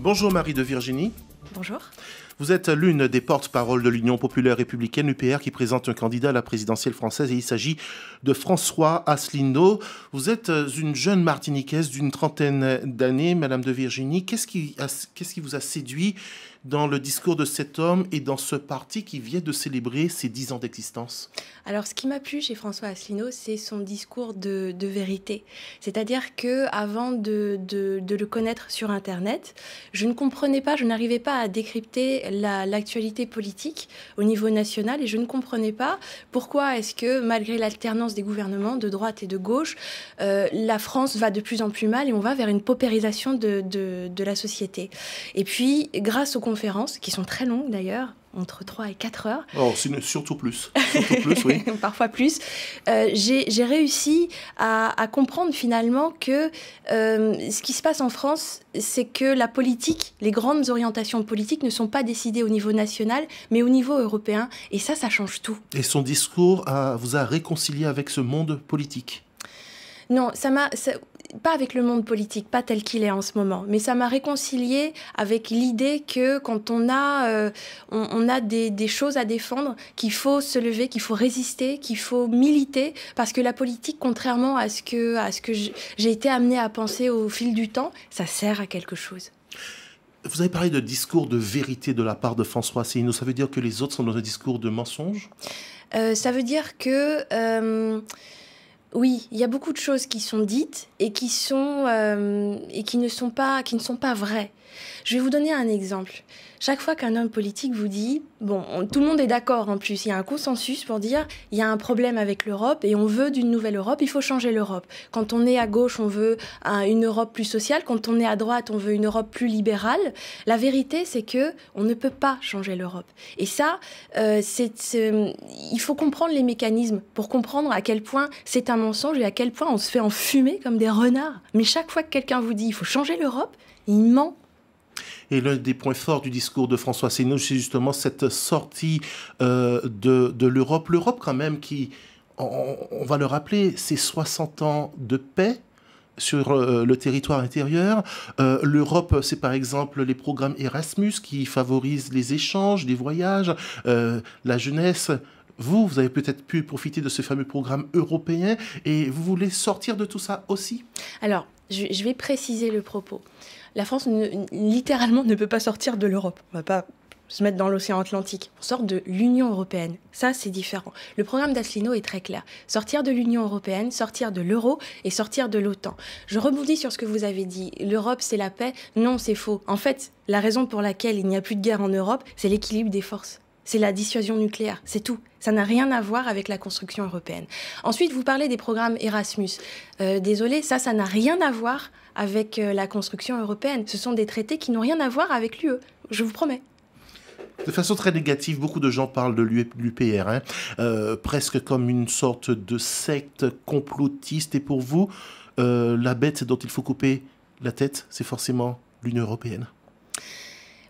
Bonjour Marie de Virginie. Bonjour. Vous êtes l'une des porte-paroles de l'Union populaire républicaine UPR qui présente un candidat à la présidentielle française et il s'agit de François Asselineau. Vous êtes une jeune Martiniquaise d'une trentaine d'années, Madame de Virginie. Qu'est-ce qui vous a séduit dans le discours de cet homme et dans ce parti qui vient de célébrer ses 10 ans d'existence? Alors, ce qui m'a plu chez François Asselineau, c'est son discours de vérité. C'est-à-dire qu'avant de le connaître sur Internet, je ne comprenais pas, je n'arrivais pas à décrypter l'actualité politique au niveau national et je ne comprenais pas pourquoi est-ce que, malgré l'alternance des gouvernements de droite et de gauche, la France va de plus en plus mal et on va vers une paupérisation de la société. Et puis, grâce aux conférences, qui sont très longues d'ailleurs, entre 3 et 4 heures. Oh, surtout plus. Surtout plus, oui. Parfois plus. J'ai réussi à comprendre finalement que ce qui se passe en France, c'est que la politique, les grandes orientations politiques ne sont pas décidées au niveau national, mais au niveau européen. Et ça change tout. Et son discours vous a réconcilié avec ce monde politique? Non, pas avec le monde politique, pas tel qu'il est en ce moment, mais ça m'a réconciliée avec l'idée que quand on a des choses à défendre, qu'il faut se lever, qu'il faut résister, qu'il faut militer, parce que la politique, contrairement à ce que j'ai été amenée à penser au fil du temps, ça sert à quelque chose. Vous avez parlé de discours de vérité de la part de François Asselineau. Ça veut dire que les autres sont dans un discours de mensonge? Ça veut dire que... oui, il y a beaucoup de choses qui sont dites et qui ne sont pas vraies. Je vais vous donner un exemple. Chaque fois qu'un homme politique vous dit, tout le monde est d'accord en plus, il y a un consensus pour dire il y a un problème avec l'Europe et on veut d'une nouvelle Europe, il faut changer l'Europe. Quand on est à gauche, on veut une Europe plus sociale, quand on est à droite, on veut une Europe plus libérale. La vérité, c'est que on ne peut pas changer l'Europe. Et ça, il faut comprendre les mécanismes pour comprendre à quel point c'est un mensonge et à quel point on se fait enfumer comme des renards. Mais chaque fois que quelqu'un vous dit il faut changer l'Europe, il ment. Et l'un des points forts du discours de François Asselineau, c'est justement cette sortie de l'Europe. L'Europe, quand même, qui, on va le rappeler, c'est 60 ans de paix sur le territoire intérieur. L'Europe, c'est par exemple les programmes Erasmus qui favorisent les échanges, les voyages, la jeunesse. Vous avez peut-être pu profiter de ce fameux programme européen et vous voulez sortir de tout ça aussi? Alors, je vais préciser le propos. La France, littéralement, ne peut pas sortir de l'Europe. On ne va pas se mettre dans l'océan Atlantique. On sort de l'Union européenne. Ça, c'est différent. Le programme d'Asselineau est très clair. Sortir de l'Union européenne, sortir de l'euro et sortir de l'OTAN. Je rebondis sur ce que vous avez dit. L'Europe, c'est la paix. Non, c'est faux. En fait, la raison pour laquelle il n'y a plus de guerre en Europe, c'est l'équilibre des forces. C'est la dissuasion nucléaire, c'est tout. Ça n'a rien à voir avec la construction européenne. Ensuite, vous parlez des programmes Erasmus. Désolé, ça n'a rien à voir avec la construction européenne. Ce sont des traités qui n'ont rien à voir avec l'UE, je vous promets. De façon très négative, beaucoup de gens parlent de l'UPR, presque comme une sorte de secte complotiste. Et pour vous, la bête dont il faut couper la tête, c'est forcément l'Union européenne.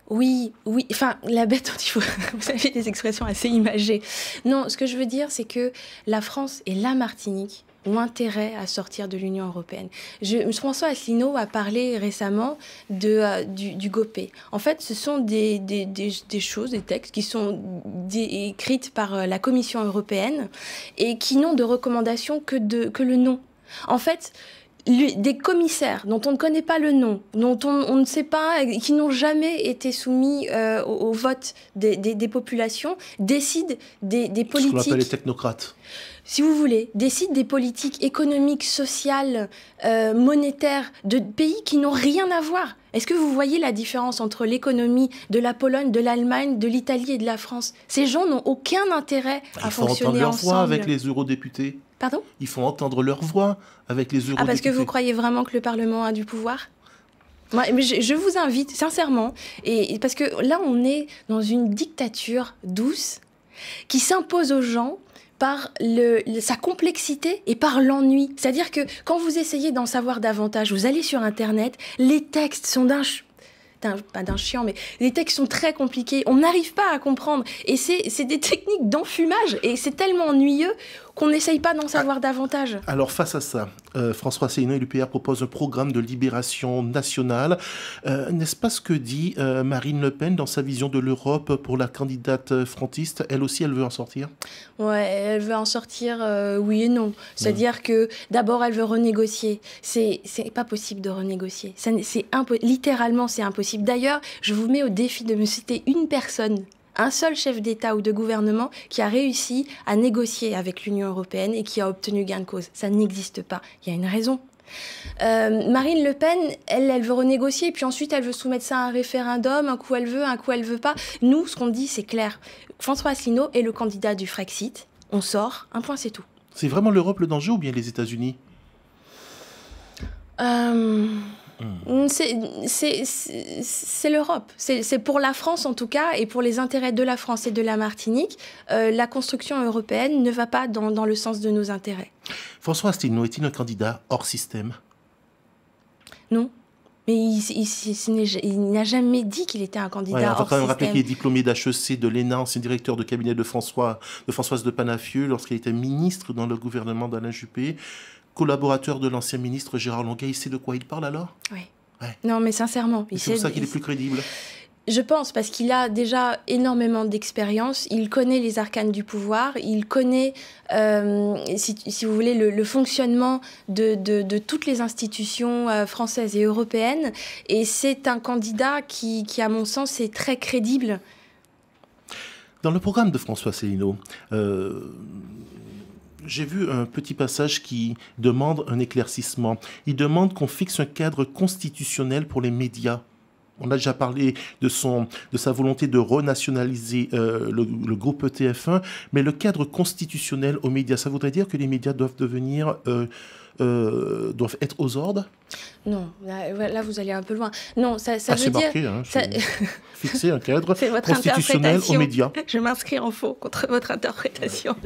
Oui, enfin, la bête dont il faut... Vous avez des expressions assez imagées. Non, ce que je veux dire, c'est que la France et la Martinique ont intérêt à sortir de l'Union européenne. François Asselineau a parlé récemment du GOPÉ. En fait, ce sont des choses, des textes qui sont écrites par la Commission européenne et qui n'ont de recommandation que le nom. En fait... des commissaires dont on ne connaît pas le nom, dont on ne sait pas, qui n'ont jamais été soumis au vote des populations, décident des politiques... Ce qu'on appelle les technocrates. Si vous voulez, décident des politiques économiques, sociales, monétaires de pays qui n'ont rien à voir. Est-ce que vous voyez la différence entre l'économie de la Pologne, de l'Allemagne, de l'Italie et de la France? Ces gens n'ont aucun intérêt à fonctionner ensemble. Ils font entendre leur voix avec les eurodéputés. Pardon? Ils font entendre leur voix avec les eurodéputés. Ah, parce que vous croyez vraiment que le Parlement a du pouvoir? Moi, je vous invite, sincèrement, et parce que là, on est dans une dictature douce qui s'impose aux gens par sa complexité et par l'ennui. C'est-à-dire que quand vous essayez d'en savoir davantage, vous allez sur Internet, les textes sont pas d'un chiant, mais les textes sont très compliqués. On n'arrive pas à comprendre. Et c'est des techniques d'enfumage. Et c'est tellement ennuyeux qu'on n'essaye pas d'en savoir davantage. Alors face à ça, François Asselineau et l'UPR proposent un programme de libération nationale. N'est-ce pas ce que dit Marine Le Pen dans sa vision de l'Europe pour la candidate frontiste? Elle aussi, elle veut en sortir? Ouais, elle veut en sortir, oui et non. C'est-à-dire que d'abord, elle veut renégocier. C'est pas possible de renégocier. Littéralement, c'est impossible. D'ailleurs, je vous mets au défi de me citer une personne, un seul chef d'État ou de gouvernement qui a réussi à négocier avec l'Union européenne et qui a obtenu gain de cause. Ça n'existe pas. Il y a une raison. Marine Le Pen, elle veut renégocier, puis ensuite elle veut soumettre ça à un référendum, un coup elle veut pas. Nous, ce qu'on dit, c'est clair. François Asselineau est le candidat du Frexit. On sort, un point, c'est tout. C'est vraiment l'Europe le danger ou bien les États-Unis? C'est l'Europe. C'est pour la France en tout cas, et pour les intérêts de la France et de la Martinique, la construction européenne ne va pas dans le sens de nos intérêts. François Asselineau est-il un candidat hors système? Non. Mais il n'a jamais dit qu'il était un candidat hors système. On va quand même rappeler qu'il est diplômé d'HEC, de l'ENA, ancien directeur de cabinet de Françoise de Panafieux lorsqu'il était ministre dans le gouvernement d'Alain Juppé. Collaborateur de l'ancien ministre Gérard Longuet, il sait de quoi il parle alors? Oui. Ouais. Non, mais sincèrement. C'est pour ça qu'il est plus crédible? Je pense, parce qu'il a déjà énormément d'expérience, il connaît les arcanes du pouvoir, il connaît, si vous voulez, le fonctionnement de toutes les institutions françaises et européennes, et c'est un candidat qui, à mon sens, est très crédible. Dans le programme de François Asselineau, j'ai vu un petit passage qui demande un éclaircissement. Il demande qu'on fixe un cadre constitutionnel pour les médias. On a déjà parlé de sa volonté de renationaliser le groupe TF1, mais le cadre constitutionnel aux médias, ça voudrait dire que les médias doivent doivent être aux ordres? Non, là vous allez un peu loin. Non, ça veut dire... Marqué, hein, fixer un cadre constitutionnel aux médias. Je m'inscris en faux contre votre interprétation.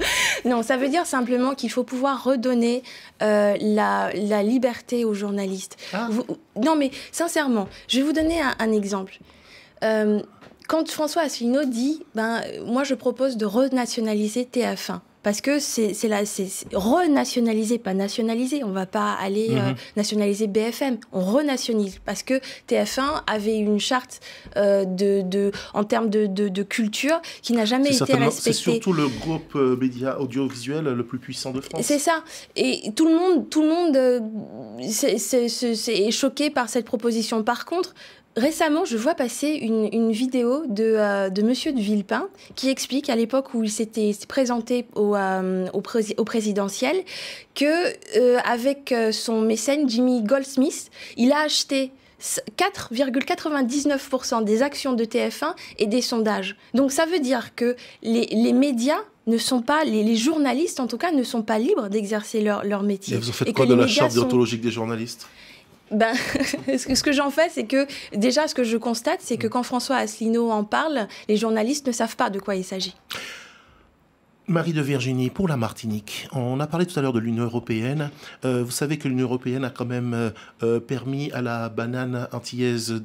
Non, ça veut dire simplement qu'il faut pouvoir redonner la liberté aux journalistes. Non, mais sincèrement, je vais vous donner un exemple. Quand François Asselineau dit moi je propose de renationaliser TF1, parce que c'est renationaliser, pas nationaliser. On ne va pas aller nationaliser BFM. On renationalise parce que TF1 avait une charte en termes de culture qui n'a jamais été respectée. C'est surtout le groupe média audiovisuel le plus puissant de France. C'est ça. Et tout le monde est choqué par cette proposition. Par contre, récemment, je vois passer une vidéo de Monsieur de Villepin qui explique, à l'époque où il s'était présenté au présidentiel, qu'avec son mécène Jimmy Goldsmith, il a acheté 4,99% des actions de TF1 et des sondages. Donc ça veut dire que les médias ne sont pas, les journalistes en tout cas, ne sont pas libres d'exercer leur métier. Et vous en faites quoi de la charte déontologique des journalistes? Ce que j'en fais, c'est que, déjà, ce que je constate, c'est que quand François Asselineau en parle, les journalistes ne savent pas de quoi il s'agit. Marie de Virginie, pour la Martinique, on a parlé tout à l'heure de l'Union européenne. Vous savez que l'Union européenne a quand même permis à la banane antillaise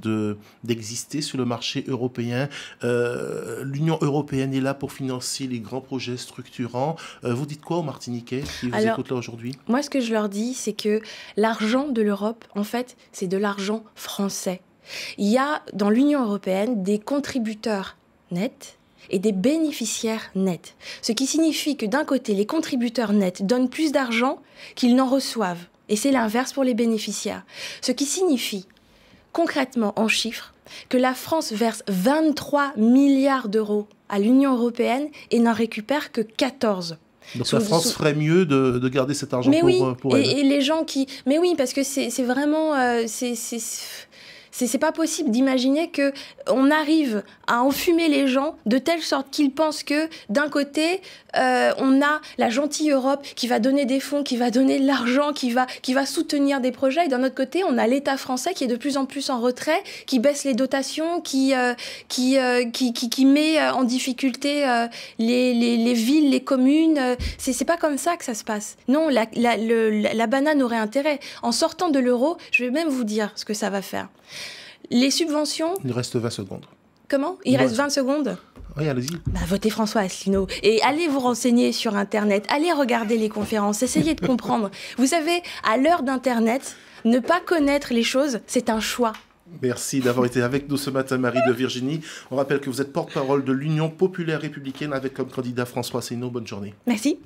d'exister sur le marché européen. L'Union européenne est là pour financer les grands projets structurants. Vous dites quoi aux Martiniquais qui vous écoutent là aujourd'hui? Moi, ce que je leur dis, c'est que l'argent de l'Europe, en fait, c'est de l'argent français. Il y a dans l'Union européenne des contributeurs nets et des bénéficiaires nets. Ce qui signifie que d'un côté, les contributeurs nets donnent plus d'argent qu'ils n'en reçoivent. Et c'est l'inverse pour les bénéficiaires. Ce qui signifie, concrètement, en chiffres, que la France verse 23 milliards d'euros à l'Union européenne et n'en récupère que 14. Donc la France ferait mieux de garder cet argent pour elle. Et les gens qui... Mais oui, parce que c'est vraiment... C'est pas possible d'imaginer qu'on arrive à enfumer les gens de telle sorte qu'ils pensent que, d'un côté, on a la gentille Europe qui va donner des fonds, qui va donner de l'argent, qui va soutenir des projets, et d'un autre côté, on a l'État français qui est de plus en plus en retrait, qui baisse les dotations, qui met en difficulté les villes, les communes. C'est pas comme ça que ça se passe. Non, la banane aurait intérêt. En sortant de l'euro, je vais même vous dire ce que ça va faire. Les subventions... Il reste 20 secondes. Comment? Il reste 20 secondes? Oui, allez-y. Bah, votez François Asselineau et allez vous renseigner sur Internet, allez regarder les conférences, essayez de comprendre. Vous savez, à l'heure d'Internet, ne pas connaître les choses, c'est un choix. Merci d'avoir été avec nous ce matin, Marie de Virginie. On rappelle que vous êtes porte-parole de l'Union populaire républicaine avec comme candidat François Asselineau. Bonne journée. Merci.